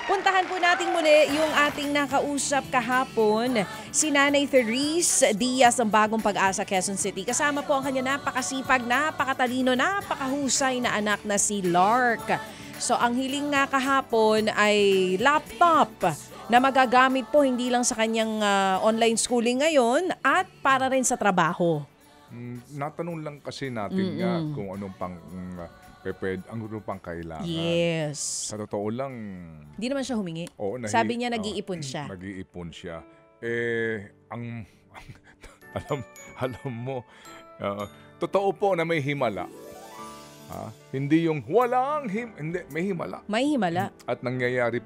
Puntahan po natin muli yung ating nakausap kahapon, si Nanay Therese Diaz ng Bagong Pag-asa, Quezon City. Kasama po ang kanya napakasipag, napakatalino, napakahusay na anak na si Lark. So ang hiling nga kahapon ay laptop na magagamit po hindi lang sa kanyang online schooling ngayon at para rin sa trabaho. Natanong lang kasi natin nga kung anong pang anong pang kailangan. Yes. Sa totoo lang, hindi naman siya humingi. Oo, sabi niya nag-iipon siya. Nag-iipon siya. Alam mo, totoo po na may himala. Hindi yung hindi, may himala. May himala. At nangyayari.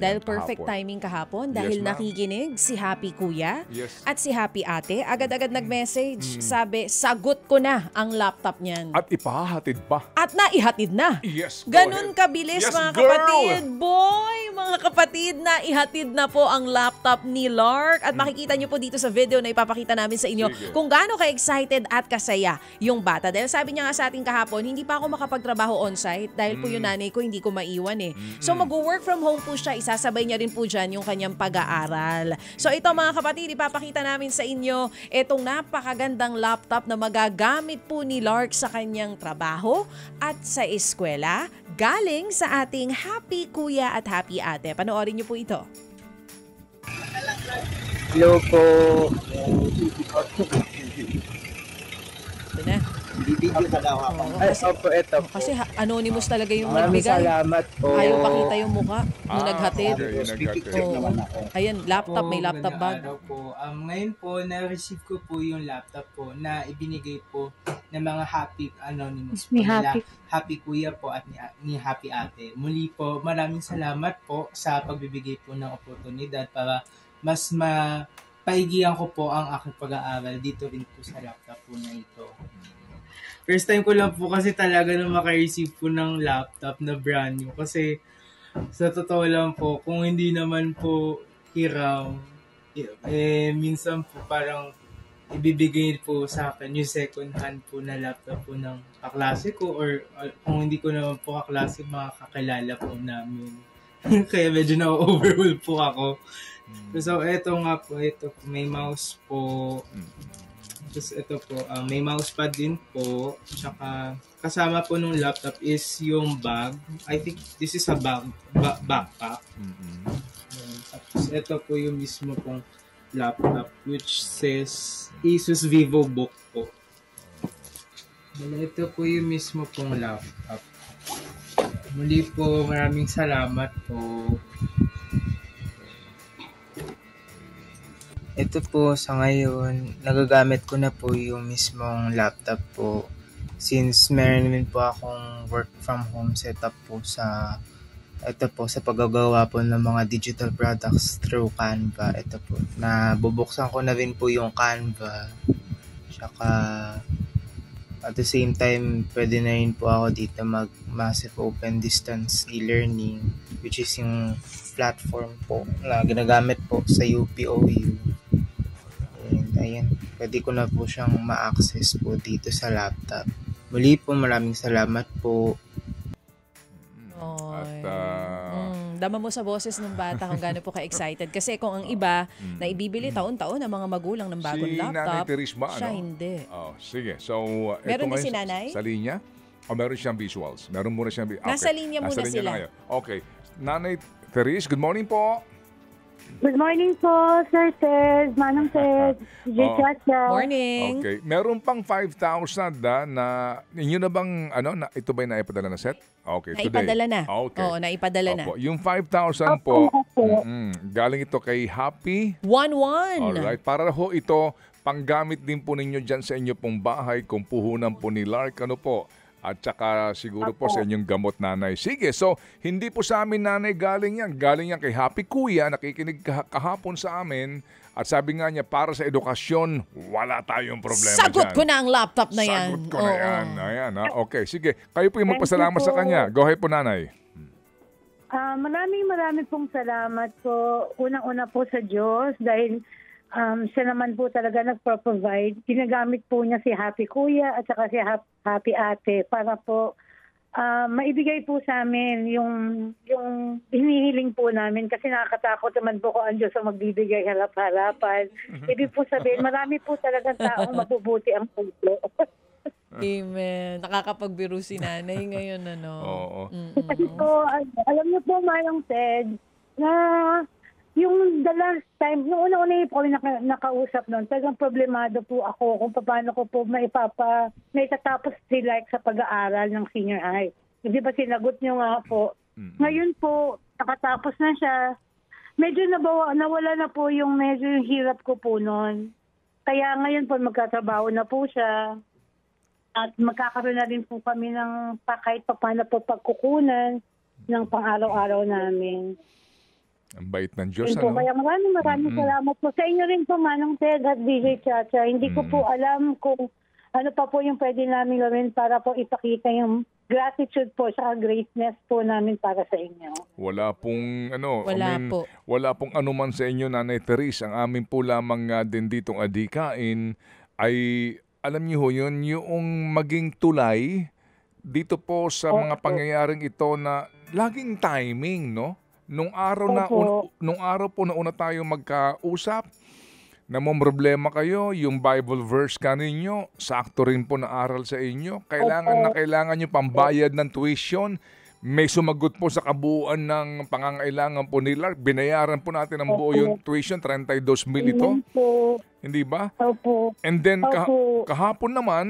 Dahil perfect timing kahapon, dahil nakikinig si Happy Kuya at si Happy Ate. Agad-agad nag-message, sabi, sagot ko na ang laptop niyan. At ipahatid pa. At naihatid na. Yes, ganun kabilis, mga kapatid. Boy, mga kapatid, naihatid na po ang laptop ni Lark. At makikita niyo po dito sa video na ipapakita namin sa inyo kung gaano ka-excited at kasaya yung bata. Dahil sabi niya nga sa ating kahapon, hindi pa ako makapagtrabaho on-site dahil po yung nanay ko hindi ko maiwan eh. So mag-work from home po siya, isasabay niya rin po dyan yung kanyang pag-aaral. So ito mga kapatid, ipapakita namin sa inyo itong napakagandang laptop na magagamit po ni Lark sa kanyang trabaho at sa eskwela, galing sa ating Happy Kuya at Happy Ate. Panoorin niyo po ito. Hello po. Ito na. Bibigyan na daw ako. Ay, opo, ito po. Kasi anonymous talaga yung nagbigay. Salamat po. Ayaw pakita yung mukha nung naghatid. Ayan, laptop, may laptop bag. Po. Ngayon po, na-receive ko po yung laptop po na ibinigay po ng mga Happy Anonymous po nila. Happy Kuya po at ni Happy Ate. Muli po, maraming salamat po sa pagbibigay po ng oportunidad para mas mapaigihan ko po ang aking pag-aaral dito rin po sa laptop po na ito. First time ko lang po kasi talaga na maka-receive po ng laptop na brand new. Kasi sa totoo lang po, kung hindi naman po hiram, minsan po parang ibibigay po sa akin yung second hand po na laptop po ng kaklase ko or kung hindi ko naman po kaklase, mga kakilala po namin. Kaya medyo na-overwhelm po ako. So eto nga po, may mouse po. Tapos ito po, may mousepad din po. Tsaka kasama po nung laptop is yung bag. I think this is a backpack. Tapos ito po yung mismo pong laptop which says Asus VivoBook po. Ito po yung mismo pong laptop. Muli po, maraming salamat po. Ito po sa ngayon, nagagamit ko na po yung mismong laptop po since meron din po akong work from home setup po sa paggagawa po ng mga digital products through Canva. Ito po, nabubuksan ko na rin po yung Canva. Tsaka at the same time, pwede na rin po ako dito mag-massive open distance e-learning which is yung platform po na ginagamit po sa UPOU. Ayan, pwede ko na po siyang ma-access po dito sa laptop. Muli po, maraming salamat po. Dama mo sa boses ng bata kung gaano po ka-excited. Kasi kung ang iba na ibibili taon-taon ang mga magulang ng bagong laptop, Nanay Therese ba, siya hindi. Sige, so meron din si Nanay? Sa linya? O meron siyang visuals? Meron muna siyang visuals? Nasa linya muna sila. Okay. Nanay Therese, good morning po. Good morning po, Sir Ted, Manang Ted, Morning. Okay. Meron pang 5,000 na inyo na bang ito ba yung naipadala na set? Okay, naipadala today. na. Okay. Oo, naipadala na. Yung 5,000 po, galing ito kay Happy 11. Alright, para ho ito panggamit din po ninyo dyan sa inyo pong bahay kung puhunan po ni Lark, at saka siguro po sa inyong gamot, nanay. Sige, so hindi po sa amin, nanay, galing yan. Galing yan kay Happy Kuya, nakikinig kahapon sa amin. At sabi nga niya, para sa edukasyon, wala tayong problema Sagot dyan. ko na ang laptop na yan. Sagot ko na yan. Ayan, okay, sige. Kayo po yung magpasalamat sa kanya. Go ahead po, nanay. Maraming pong salamat po. Unang-una po sa Diyos dahil siya naman po talaga nagpro-provide. Ginagamit po niya si Happy Kuya at saka si Happy Ate para po maibigay po sa amin yung hinihiling po namin kasi nakakatakot naman po kung ang Diyos ang magbibigay harap-harapan. Ibig po sabihin, marami po talagang taong mabubuti ang puso. Amen. Nakakapagbiro si nanay ngayon, ano? Oo. Kasi po, alam niyo po, Manong Ted, na yung the last time, noong una-una po kami nakausap noon, talagang problemado po ako kung paano ko po maitatapos si Lark sa pag-aaral ng senior high. Hindi ba sinagot niyo nga po? Ngayon po, nakatapos na siya. Medyo nawala na po yung medyo yung hirap ko po noon. Kaya ngayon po magkatrabaho na po siya. At magkakaroon na rin po kami ng kahit paano po pagkukunan ng pang-araw-araw namin. Ang bait ng Diyos, Po, ano? kaya maraming salamat po. Sa inyo rin po, Manong Ted at DJ Chacha. Hindi ko po alam kung ano pa po yung pwede namin gawin para po ipakita yung gratitude po sa greatness po namin para sa inyo. Wala pong Po. wala pong anuman sa inyo, Nanay Therese. Ang amin po lamang din ditong adikain ay, alam niyo ho yun, yung maging tulay dito po sa mga pangyayaring ito na laging timing, no? Nung araw po na una tayo magkausap, na may problema kayo, yung Bible verse kaninyo, sakto rin po na aral sa inyo. Kailangan nyo pambayad ng tuition. May sumagot po sa kabuuan ng pangangailangan po ni Lark. Binayaran po natin ang buo yung tuition, 32,000 ito. Hindi ba? Opo. And then kahapon naman,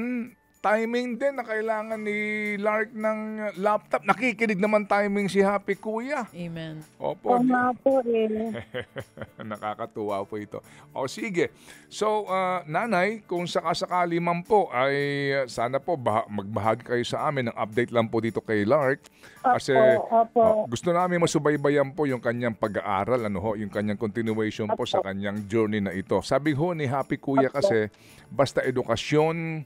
timing din na kailangan ni Lark ng laptop. Nakikinig naman timing si Happy Kuya. Amen. Opo. Tama po eh. Nakakatuwa po ito. O sige. So, Nanay, kung sakasakali man po ay sana po magbahagi kayo sa amin ng update lang po dito kay Lark. Kasi gusto namin masubaybayan po yung kanyang pag-aaral, yung kanyang continuation po sa kanyang journey na ito. Sabi ho ni Happy Kuya kasi, basta edukasyon,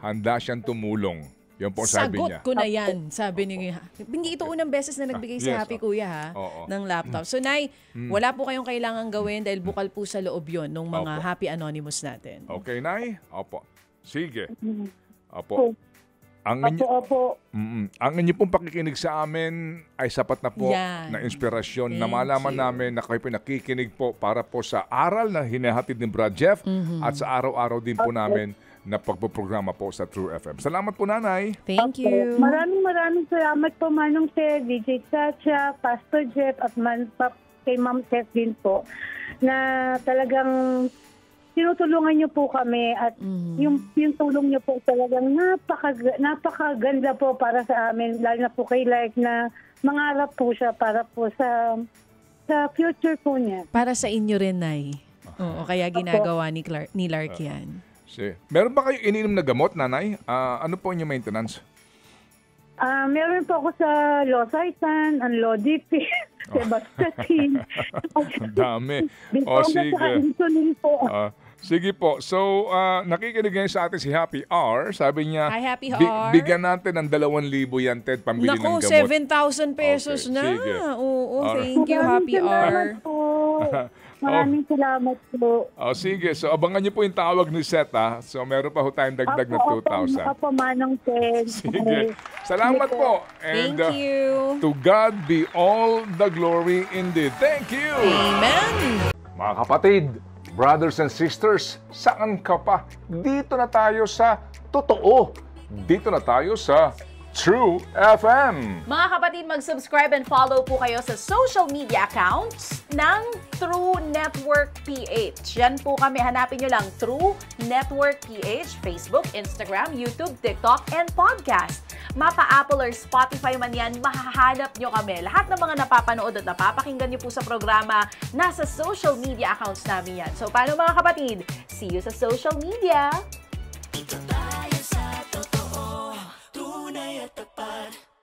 handa siyang tumulong. Yan po sabi niya. Sagot ko na yan, sabi niya. Hindi ito unang beses na nagbigay si Happy Kuya ng laptop. So, Nay, wala po kayong kailangan gawin dahil bukal po sa loob yun ng mga Happy Anonymous natin. Okay, Nay? Opo. Sige. Opo. Ang inyo pong pakikinig sa amin ay sapat na po na inspirasyon na malaman namin na kayo po nakikinig po para po sa aral na hinahatid ni Brad Jeff at sa araw-araw din po namin na pagpoprograma po sa True FM. Salamat po, Nanay. Thank you. Maraming salamat po, Manong Ted, DJ Chacha, Pastor Jeff, at kay Ma'am Ted din po, na talagang tinutulungan niyo po kami at yung tulong niyo po talagang napakaganda po para sa amin, lalo na po kay Lark na mangarap po siya para po sa future po niya. Para sa inyo rin, Nay. Oo, kaya ginagawa ni Lark yan. Meron ba kayo iniinom na gamot, Nanay? Ano po yung maintenance? Meron po ako sa Losartan, Anlodipine, Sebastian. Ang dami. Sige. Sige po. So, nakikinig ngayon sa atin si Happy R. Sabi niya, Hi, Happy R. Bigyan natin ng 2,000 yan, Ted, pambili ng gamot. 7,000 pesos na. Sige. Oo, thank you, Happy R. Maraming salamat po. Sige. So, abangan niyo po yung tawag ni Seth, ha? So, meron pa ho tayong dagdag na 2,000. Opo, Manong Ted. Sige. Salamat po. And, Thank you. To God be all the glory indeed. Thank you. Amen. Mga kapatid, brothers and sisters, saan ka pa? Dito na tayo sa totoo. Dito na tayo sa True FM. Mga kapatid, mag-subscribe and follow po kayo sa social media accounts ng True Network PH. Yan po kami. Hanapin nyo lang True Network PH, Facebook, Instagram, YouTube, TikTok, and podcast. Mapa Apple or Spotify man yan, mahahanap nyo kami. Lahat ng mga napapanood at napapakinggan nyo po sa programa, nasa social media accounts namin yan. So, paano mga kapatid? See you sa social media!